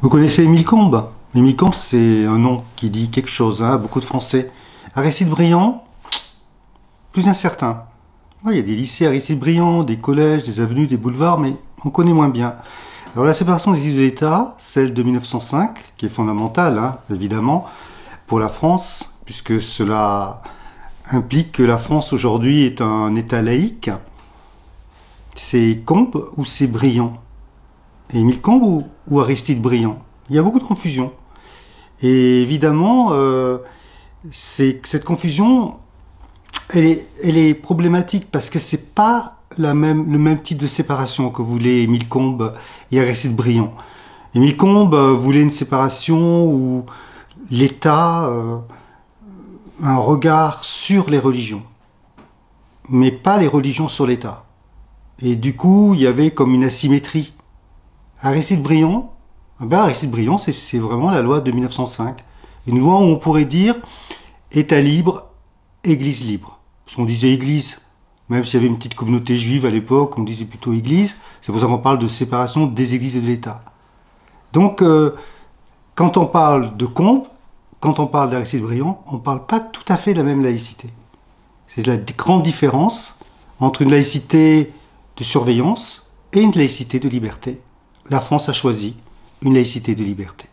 Vous connaissez Émile Combes? Émile Combes, c'est un nom qui dit quelque chose, hein, à beaucoup de Français. Aristide-Briand, plus incertain. Ouais, il y a des lycées Aristide-Briand, des collèges, des avenues, des boulevards, mais on connaît moins bien. Alors la séparation des Églises de l'État, celle de 1905, qui est fondamentale, hein, évidemment, pour la France, puisque cela implique que la France aujourd'hui est un État laïque, c'est Combes ou c'est Briand? Émile Combes ou Aristide Briand? Il y a beaucoup de confusion. Et évidemment, cette confusion, elle est problématique parce que c'est pas le même type de séparation que voulait Émile Combes et Aristide Briand. Émile Combes voulait une séparation où l'État a un regard sur les religions, mais pas les religions sur l'État. Et du coup, il y avait comme une asymétrie. Aristide Briand, Aristide Briand, c'est vraiment la loi de 1905. Une loi où on pourrait dire État libre, Église libre. Parce qu'on disait Église, même s'il y avait une petite communauté juive à l'époque, on disait plutôt Église. C'est pour ça qu'on parle de séparation des Églises et de l'État. Donc, quand on parle de Combes, quand on parle d'Aristide Briand, on ne parle pas tout à fait de la même laïcité. C'est la grande différence entre une laïcité de surveillance et une laïcité de liberté. La France a choisi une laïcité de liberté.